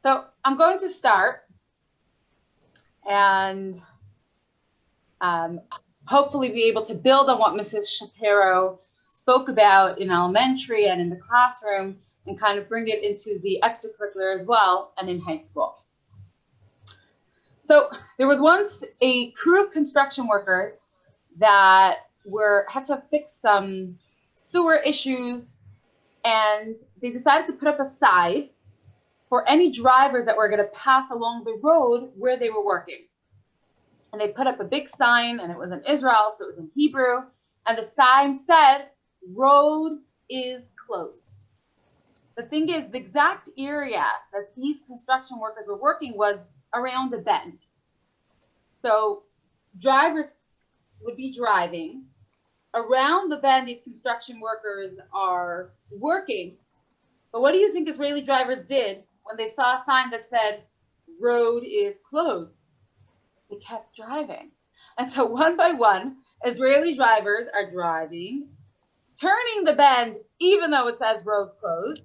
So I'm going to start and hopefully be able to build on what Mrs. Shapiro spoke about in elementary and in the classroom and kind of bring it into the extracurricular as well and in high school. So there was once a crew of construction workers that had to fix some sewer issues, and they decided to put up a sign for any drivers that were going to pass along the road where they were working. And they put up a big sign, and it was in Israel, so it was in Hebrew, and the sign said, "Road is closed." The thing is, the exact area that these construction workers were working was around the bend. So drivers would be driving. Around the bend, these construction workers are working. But what do you think Israeli drivers did when they saw a sign that said, "Road is closed"? They kept driving. And so one by one, Israeli drivers are driving, turning the bend, even though it says road closed,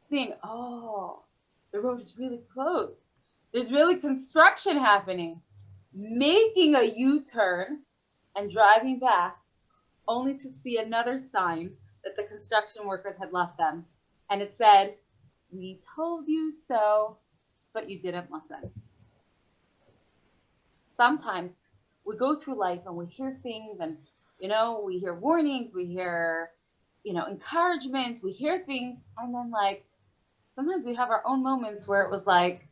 seeing, oh, the road is really closed. There's really construction happening, making a U-turn and driving back, only to see another sign that the construction workers had left them. And it said, "We told you so, but you didn't listen." Sometimes we go through life and we hear things, and we hear warnings, we hear encouragement, we hear things, and then sometimes we have our own moments where it was like,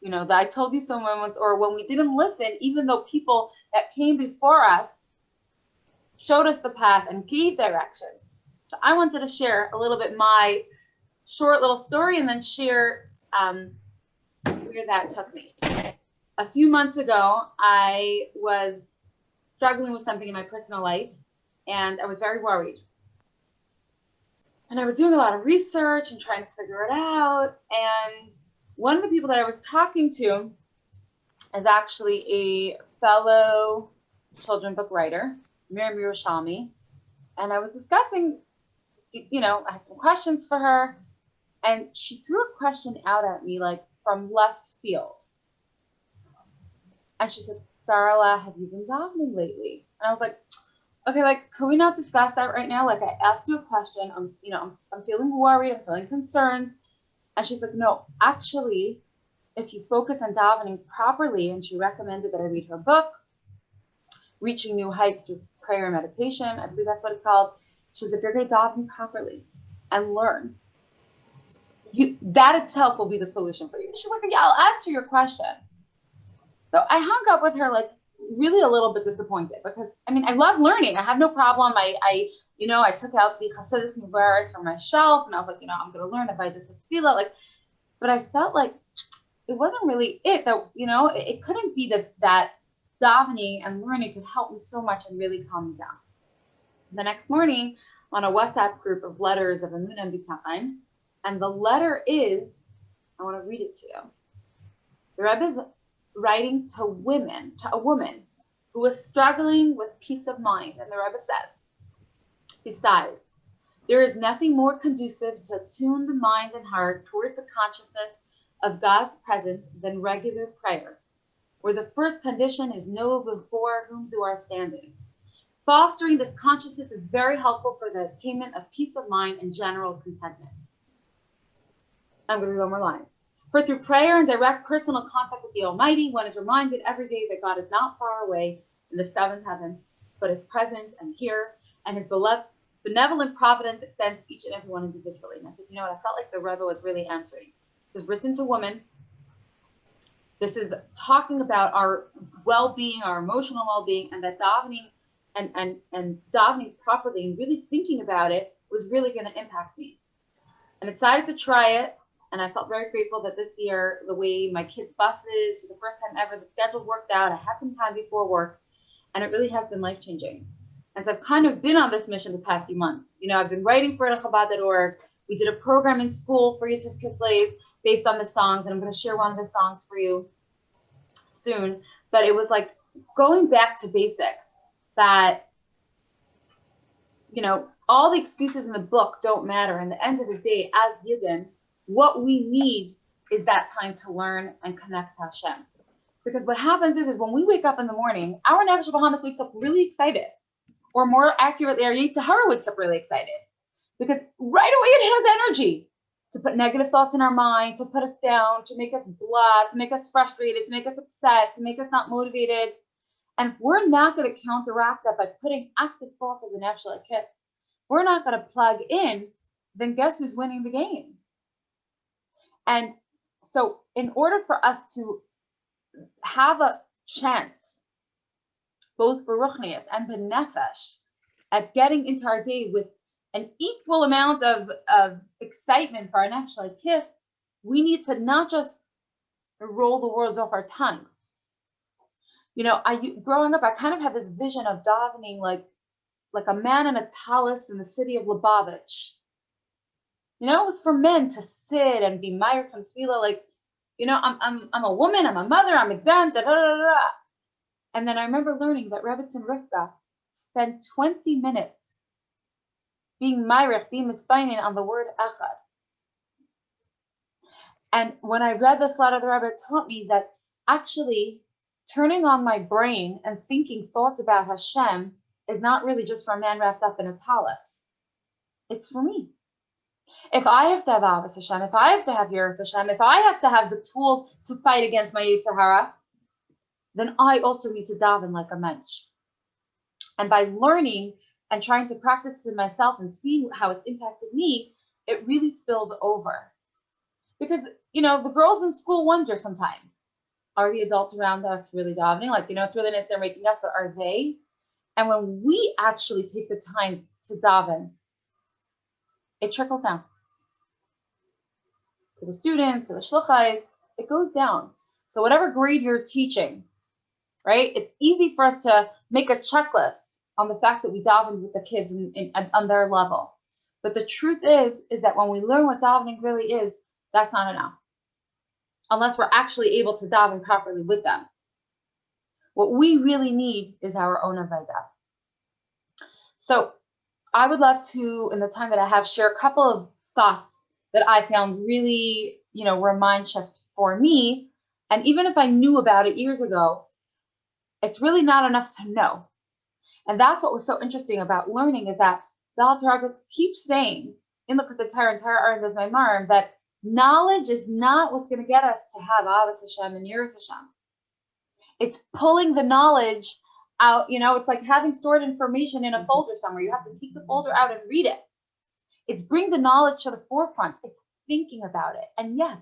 the "I told you so" moments, or when we didn't listen, even though people that came before us showed us the path and gave directions. So I wanted to share a little bit my short little story and then share where that took me. A few months ago, I was struggling with something in my personal life, and I was very worried. And I was doing a lot of research and trying to figure it out. And one of the people that I was talking to is actually a fellow children's book writer, Miriam Yerushalmi. And I was discussing, I had some questions for her, and she threw a question out at me from left field. And she said, "Sarala, have you been davening lately?" And I was like, okay, can we not discuss that right now? I asked you a question. I'm feeling worried. I'm feeling concerned. And she's like, "No, actually, if you focus on davening properly," and she recommended that I read her book, Reaching New Heights Through Prayer and Meditation. I believe that's what it's called. She's like, "If you're going to daven properly and learn, that itself will be the solution for you." She's like, "Yeah, I'll answer your question." So I hung up with her really a little bit disappointed, because I love learning. I have no problem. I took out the Chassidus Mubaris from my shelf, and I was like, I'm going to learn about this Tefillah. But I felt like it wasn't really it. That it couldn't be that davening and learning could help me so much and really calm me down. The next morning, on a WhatsApp group of letters of Emunah and Bitachon, and the letter is, I want to read it to you. The Rebbe is writing to a woman who was struggling with peace of mind. And the Rebbe says, "Besides, there is nothing more conducive to attune the mind and heart towards the consciousness of God's presence than regular prayer, where the first condition is know before whom you are standing. Fostering this consciousness is very helpful for the attainment of peace of mind and general contentment." I'm going to read one more line. "For through prayer and direct personal contact with the Almighty, one is reminded every day that God is not far away in the seventh heaven, but is present and here, and his benevolent providence extends to each and every one individually." And I said, I felt like the Rebbe was really answering. This is written to women. This is talking about our well-being, our emotional well-being, and that davening and davening properly and really thinking about it was really going to impact me. And I decided to try it. And I felt very grateful that this year, the way my kids' buses, for the first time ever, the schedule worked out. I had some time before work, and it really has been life-changing. And so I've kind of been on this mission the past few months. I've been writing for Chabad.org. We did a program in school for Yitzhak Kislev based on the songs, and I'm going to share one of the songs for you soon. But it was going back to basics, that, all the excuses in the book don't matter. In the end of the day, as Yidden, what we need is that time to learn and connect to Hashem. Because what happens is when we wake up in the morning, our Nefesh Bahamas wakes up really excited. Or more accurately, our Yetzer Hara wakes up really excited. Because right away it has energy to put negative thoughts in our mind, to put us down, to make us blah, to make us frustrated, to make us upset, to make us not motivated. And if we're not going to counteract that by putting active thoughts of the Nefesh Elokis, we're not going to plug in, then guess who's winning the game? And so in order for us to have a chance, both for Ruchnius and B'Nefesh, at getting into our day with an equal amount of excitement for our Nefesh Elokis, we need to not just roll the words off our tongue. You know, growing up, I kind of had this vision of davening like a man in a tallis in the city of Lubavitch. You know, it was for men to sit and be mired from Tefillah, like, you know, I'm a woman, I'm a mother, I'm exempt, da, da, da, da. And then I remember learning that Rebbetzin Rivka spent 20 minutes being myrich, being mispainin on the word echad. And when I read this letter, the Rebbe taught me that actually turning on my brain and thinking thoughts about Hashem is not really just for a man wrapped up in a tallis. It's for me. If I have to have Avos Hashem, if I have to have Yiras Hashem, if I have to have the tools to fight against my Yetzer Hara, then I also need to daven like a mensch. And by learning and trying to practice it myself and seeing how it's impacted me, it really spills over. Because, you know, the girls in school wonder sometimes, are the adults around us really davening? Like, you know, it's really nice they're making us, but are they? And when we actually take the time to daven, it trickles down to the students, to the shluchais, it goes down. So whatever grade you're teaching, right? It's easy for us to make a checklist on the fact that we daven with the kids on their level. But the truth is that when we learn what davening really is, that's not enough. Unless we're actually able to daven properly with them. What we really need is our own avodah. So I would love to, in the time that I have, share a couple of thoughts that I found really, you know, were a mind shift for me. And even if I knew about it years ago, it's really not enough to know. And that's what was so interesting about learning, is that the Alter Rebbe keeps saying in the entire Aaron does my marm that knowledge is not what's going to get us to have Avos Hashem and Yiras Hashem. It's pulling the knowledge out. You know, it's like having stored information in a folder somewhere. You have to take the folder out and read it. It's bring the knowledge to the forefront. It's thinking about it. And yes,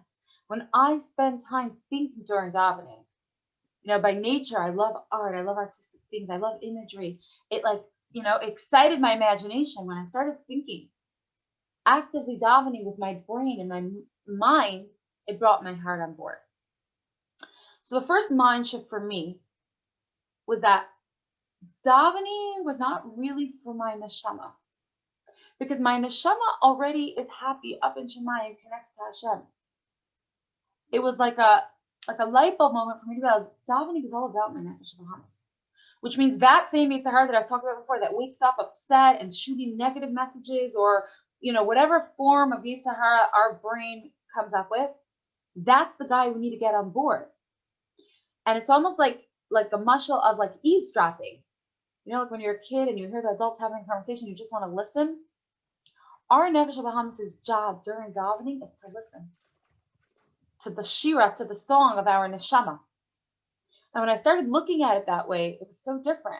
when I spend time thinking during davening, you know, by nature, I love art. I love artistic things. I love imagery. It, like, you know, excited my imagination when I started thinking. Actively davening with my brain and my mind, it brought my heart on board. So the first mind shift for me was that davening was not really for my neshama, because my neshama already is happy up in Shemayim, connects to Hashem. It was like a light bulb moment for me to realize davening is all about my nefesh Bahamas, which means that same Yetzer Hara that I was talking about before, that wakes up upset and shooting negative messages, or, you know, whatever form of Yetzer Hara our brain comes up with, that's the guy we need to get on board. And it's almost like a mushal of like eavesdropping. You know, like when you're a kid and you hear the adults having a conversation, you just want to listen. Our Nefesh Bahamas' job during davening is to listen to the shira, to the song of our neshama. And when I started looking at it that way, it was so different.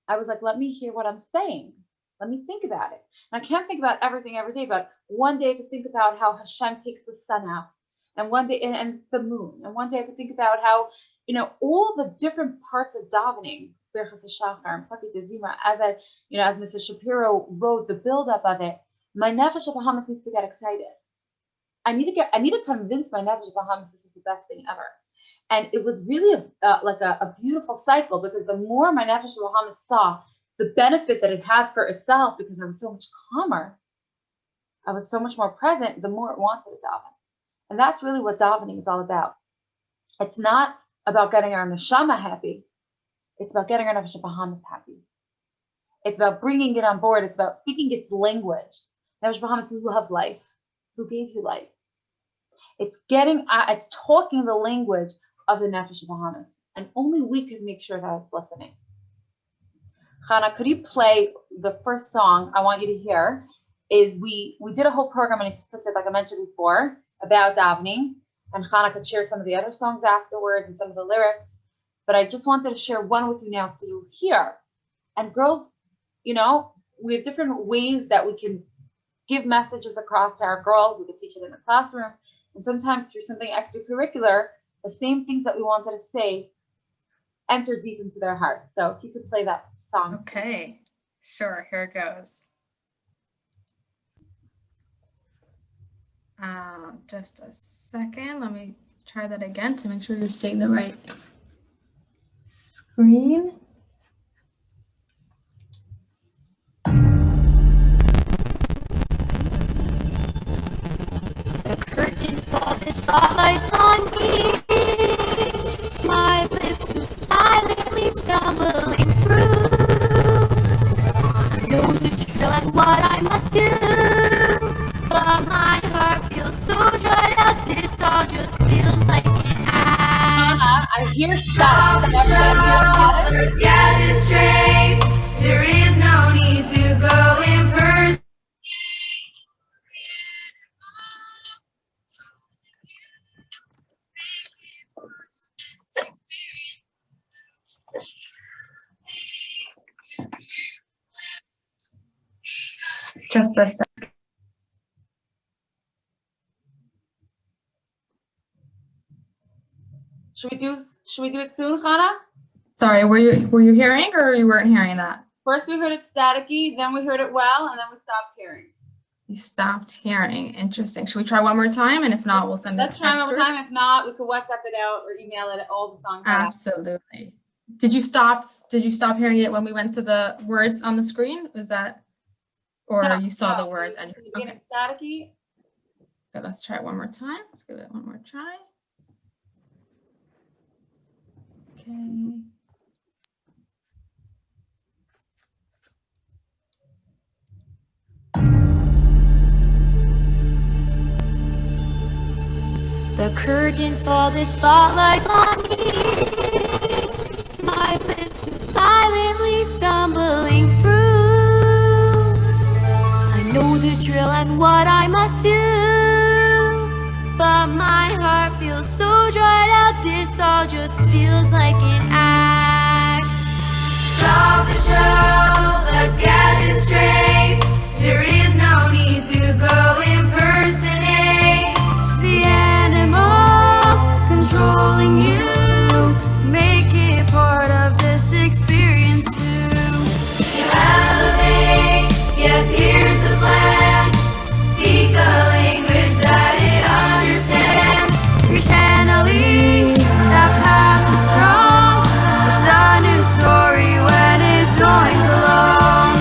I was like, let me hear what I'm saying. Let me think about it. And I can't think about everything every day, but one day I could think about how Hashem takes the sun out, and one day, and the moon. And one day I could think about how, you know, all the different parts of davening, as I, you know, as Mrs. Shapiro wrote the buildup of it, my Nefesh Bahamas needs to get excited. I need to convince my Nefesh Bahamas this is the best thing ever. And it was really like a beautiful cycle, because the more my Nefesh Bahamas saw the benefit that it had for itself, because I was so much calmer, I was so much more present, the more it wanted to daven. And that's really what davening is all about. It's not about getting our neshama happy. It's about getting our Nefesh Bahamas happy. It's about bringing it on board. It's about speaking its language. Nefesh Bahamas, who love life, who gave you life. It's talking the language of the Nefesh Bahamas, and only we could make sure that it's listening. Chana, could you play the first song I want you to hear? Is we did a whole program on explicit, like I mentioned before, about davening, and Chana could share some of the other songs afterwards and some of the lyrics. But I just wanted to share one with you now so you hear. And girls, we have different ways that we can give messages across to our girls. We could teach it in the classroom, and sometimes through something extracurricular, the same things that we wanted to say enter deep into their heart. So if you could play that song. Okay, sure, here it goes. Just a second, let me try that again to make sure you're seeing the right screen. The curtain falls, the spotlight's on me. My lips move silently, stumbling through. I know the drill and what I must do, but my heart feels so dried out. This all just feels like an act. I hear stuff. Let's gather strength. There is no need to go in person. Just a second. Should we do it soon, Chana? Sorry, were you hearing or you weren't hearing that? First we heard it staticky, then we heard it well, and then we stopped hearing. You stopped hearing. Interesting. Should we try one more time? And if not, we'll send it. Let's try one more time. If not, we could WhatsApp it out or email it. All the songs. Absolutely. Did you stop hearing it when we went to the words on the screen? Was that, or no, you saw the words and okay. Staticky. Okay, let's try it one more time. Let's give it one more try. Okay. The curtains fall, the spotlight's on me. My lips move silently, stumbling through. I know the drill and what I must do, but my heart feels so dried out. This all just feels like an act. Stop the show, let's gather strength. There is no need to go impersonate the animal controlling you. Make it part of this experience too. Elevate, yes, here's the plan. Speak the language that it understands. You're channeling that passion strong. It's a new story when it joins along.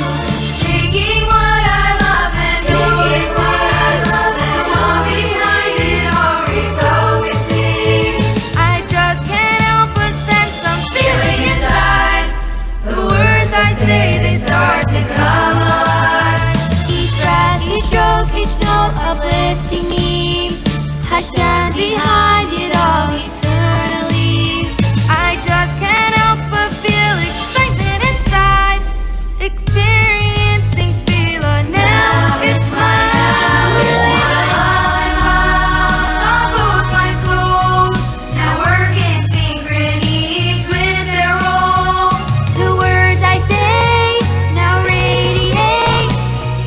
Taking what I love and making what I love and the one behind it all refocusing. I just can't help but sense some feeling inside. The words I say, they start to come alive. Each breath, each stroke, each note uplifting me. Hashem behind it all eternally. I just can't help but feel excitement inside. Experiencing Tefillah now. It's my both my souls now work in synchrony, each with their role. The words I say now radiate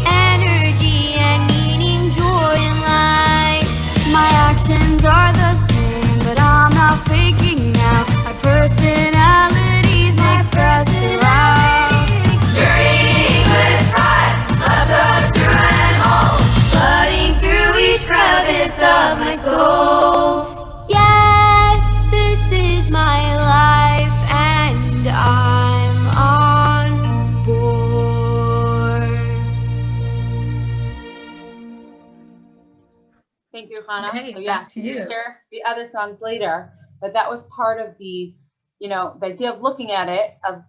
energy and meaning, joy and light. My actions are the same, but I'm not faking now. My personality's expressed it loud. Journeying with pride, loves of true and whole, flooding through each crevice of my soul. Yes, this is my life, and I'm on board. Thank you, Chana. Okay, so yeah, back to you. Share the other songs later, but that was part of the, the idea of looking at it, of,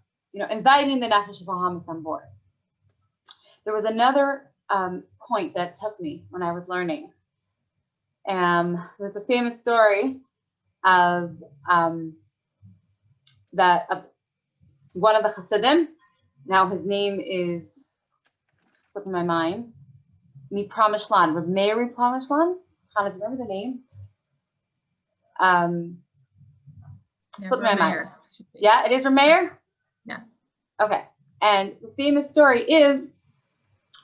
inviting the Nefesh Bahamas on board. There was another point that took me when I was learning, There's a famous story of one of the Hasidim. Now his name is slipping my mind. Mipramishlan, Reb Meir Mipramishlan. Hannah, do you remember the name? Slipping my mind. Yeah, it is Reb Meir? Yeah. Okay. And the famous story is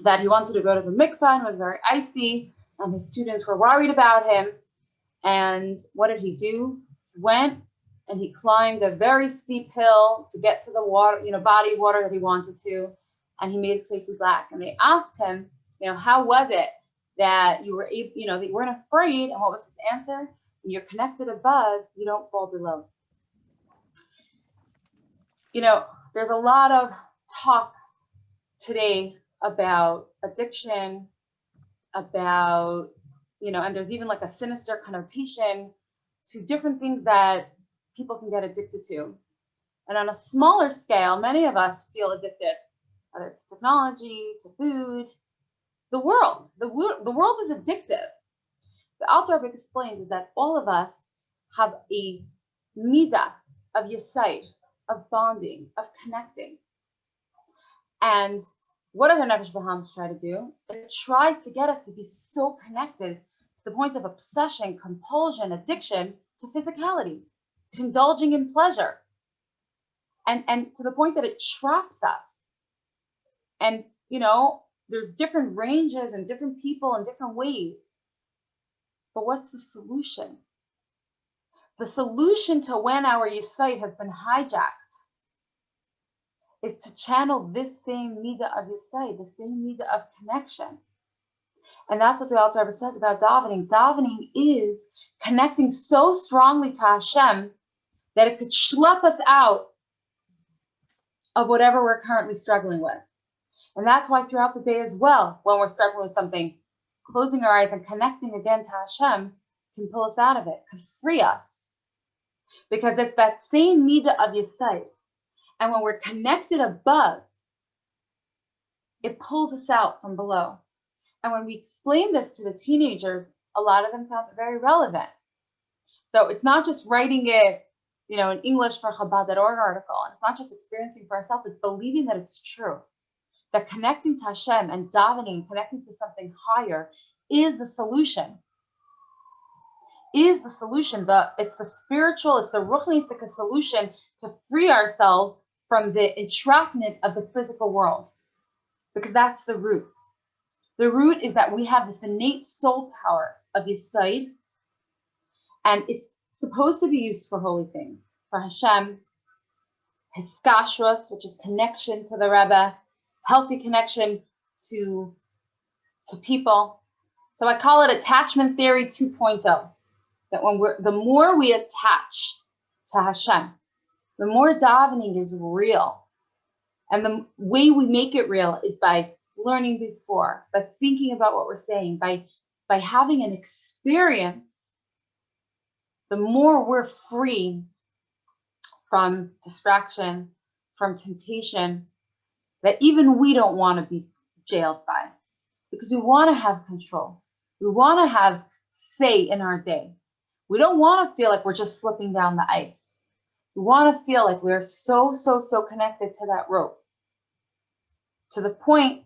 that he wanted to go to the mikvah and it was very icy, and his students were worried about him. And what did he do? He went and he climbed a very steep hill to get to the water, body of water that he wanted to, and he made it safely back. And they asked him, how was it that you were able, that you weren't afraid? And what was his answer? When you're connected above, you don't fall below. There's a lot of talk today about addiction, about, and there's even like a sinister connotation to different things that people can get addicted to. And on a smaller scale, many of us feel addicted, whether it's technology, to food, the world. The world is addictive. The Alter Rebbe explains is that all of us have a midah of yesod, of bonding, of connecting. And what do the Nefesh Bahams try to do? It tries to get us to be so connected to the point of obsession, compulsion, addiction to physicality, to indulging in pleasure, and to the point that it traps us. And, there's different ranges and different people in different ways. But what's the solution? The solution to when our yesod has been hijacked is to channel this same midah of yesod, the same midah of connection. And that's what the Alter Rebbe says about davening. Davening is connecting so strongly to Hashem that it could schlep us out of whatever we're currently struggling with. And that's why throughout the day as well, when we're struggling with something, closing our eyes and connecting again to Hashem can pull us out of it, can free us. Because it's that same midah of yesod. And when we're connected above, it pulls us out from below. And when we explain this to the teenagers, a lot of them found it very relevant. So it's not just writing it, in English for Chabad.org article. And it's not just experiencing for ourselves, it's believing that it's true. That connecting to Hashem and davening, connecting to something higher is the solution. It's the spiritual, it's the ruchnistic solution to free ourselves from the entrapment of the physical world. Because that's the root. The root is that we have this innate soul power of yesod, and it's supposed to be used for holy things, for Hashem, hiskashrus, which is connection to the Rebbe, healthy connection to people. So I call it attachment theory 2.0. That the more we attach to Hashem, the more davening is real. And the way we make it real is by learning before, by thinking about what we're saying, by having an experience. The more we're free from distraction, from temptation, that even we don't want to be jailed by, because we want to have control. We want to have say in our day. We don't want to feel like we're just slipping down the ice. We want to feel like we're so connected to that rope, to the point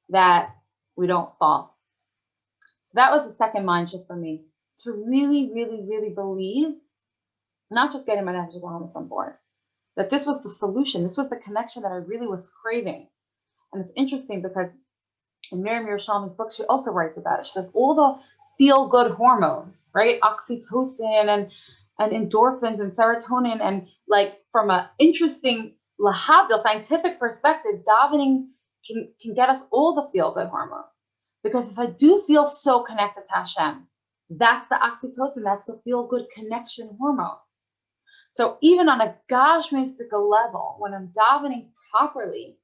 that we don't fall. So that was the second mind shift for me, to really believe, not just getting my Nefesh Bahamas on board, that this was the solution. This was the connection that I really was craving. And it's interesting because in Miriam Yerushalmi's book, she also writes about it. She says all the feel-good hormones, right? Oxytocin and endorphins and serotonin, and like from an interesting lahavdil scientific perspective, davening can get us all the feel-good hormones. Because if I do feel so connected to Hashem, that's the oxytocin, that's the feel-good connection hormone. So even on a gashmistic level, when I'm davening properly,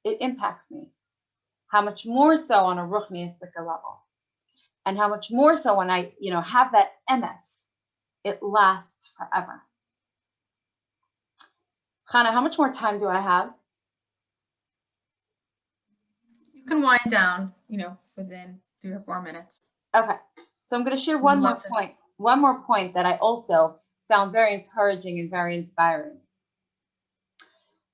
it impacts me. How much more so on a ruchnistic level? And how much more so when I, have that MS, it lasts forever. Chana, how much more time do I have? You can wind down, within 3 or 4 minutes. Okay. So I'm going to share one more point that I also found very encouraging and very inspiring.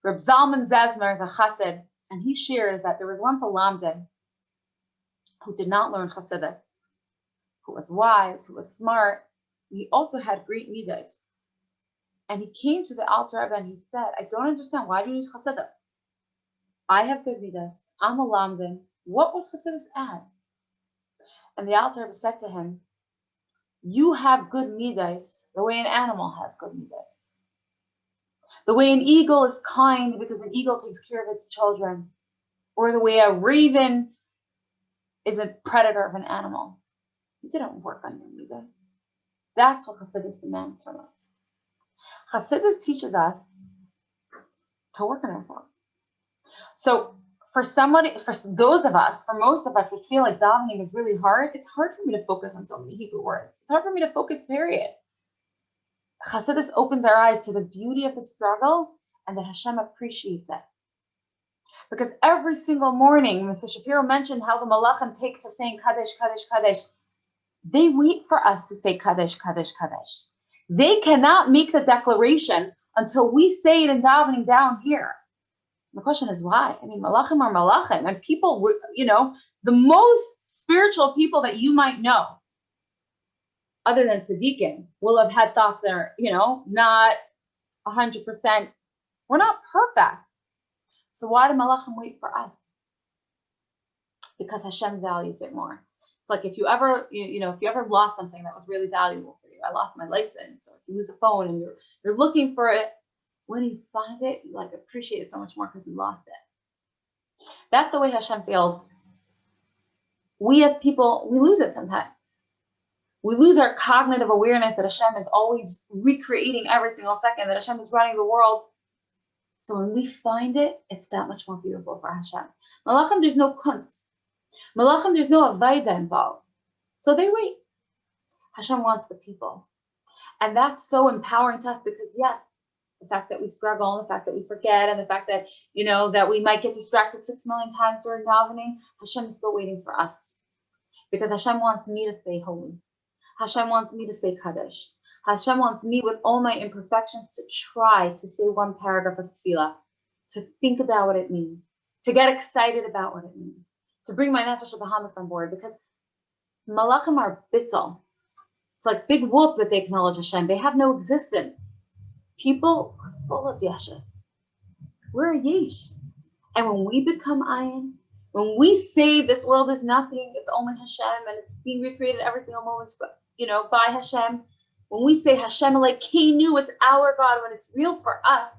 Reb Zalman Zezmer is a chassid, and he shares that there was one Palamdin who did not learn chassidus, who was wise, who was smart. He also had great midas. And he came to the Alter Rebbe and he said, I don't understand. Why do you need chassidus? I have good midas. I'm a lamdin. What would chassidus add? And the Alter Rebbe said to him, you have good midas the way an animal has good midas. The way an eagle is kind because an eagle takes care of its children. Or the way a raven is a predator of an animal. You didn't work on your midas. That's what chassidus demands from us. Chassidus teaches us to work on ourselves. So for those of us, for most of us, who feel like davening is really hard, it's hard for me to focus on so many Hebrew words. It's hard for me to focus, period. Chassidus opens our eyes to the beauty of the struggle and that Hashem appreciates it. Because every single morning, Mr. Shapiro mentioned how the Malachim take to saying Kadesh, Kadesh, Kadesh. They wait for us to say Kadesh, Kadesh, Kadesh. They cannot make the declaration until we say it in davening down here. The question is why? I mean, Malachim are Malachim, and people, the most spiritual people that you might know, other than Tzaddikim, will have had thoughts that are, not 100%. We're not perfect. So why do Malachim wait for us? Because Hashem values it more. It's like if you ever, if you ever lost something that was really valuable for you. I lost my license, or if you lose a phone and you're looking for it. When you find it, you appreciate it so much more because you lost it. That's the way Hashem feels. We as people, we lose it sometimes. We lose our cognitive awareness that Hashem is always recreating every single second, that Hashem is running the world. So when we find it, it's that much more beautiful for Hashem. Malachim, there's no kunz. Malachim, there's no avaida involved. So they wait. Hashem wants the people. And that's so empowering to us because, yes, the fact that we struggle, and the fact that we forget, and the fact that, that we might get distracted 6 million times during davening, Hashem is still waiting for us. Because Hashem wants me to stay holy. Hashem wants me to say Kaddish. Hashem wants me, with all my imperfections, to try to say one paragraph of Tefillah, to think about what it means, to get excited about what it means, to bring my nefesh Bahamas on board, because Malachim are bittul. It's like big wolf that they acknowledge Hashem. They have no existence. People are full of yeshus. We're a yesh. And when we become ayin, when we say this world is nothing, it's only Hashem, and it's being recreated every single moment, by Hashem. When we say Hashem Elokeinu, it's our God, when it's real for us,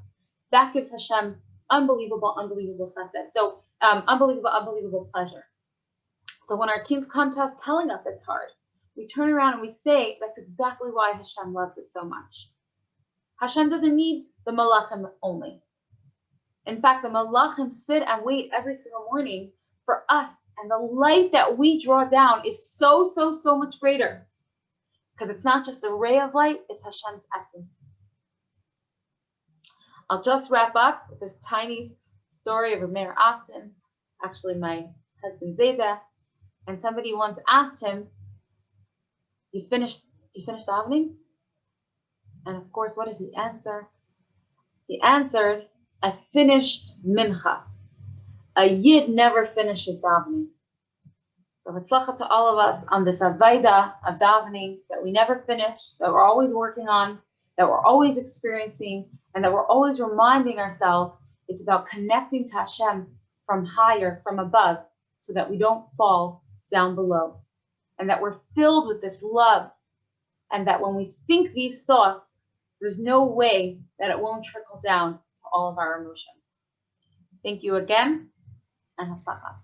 that gives Hashem unbelievable chesed. So unbelievable pleasure. So when our teens come to us telling us it's hard, we turn around and we say that's exactly why Hashem loves it so much. Hashem doesn't need the Malachim only. In fact, the Malachim sit and wait every single morning for us, and the light that we draw down is so much greater. Because it's not just a ray of light, it's Hashem's essence. I'll just wrap up with this tiny story of Meir Afton, actually my husband Zayda, and somebody once asked him, you finished davening? And of course, what did he answer? He answered, I finished mincha. A yid never finishes davening. So hatzlacha to all of us on this avaida of davening that we never finish, that we're always working on, that we're always experiencing, and that we're always reminding ourselves it's about connecting to Hashem from higher, from above, so that we don't fall down below. And that we're filled with this love, and that when we think these thoughts, there's no way that it won't trickle down to all of our emotions. Thank you again, and hatzlacha.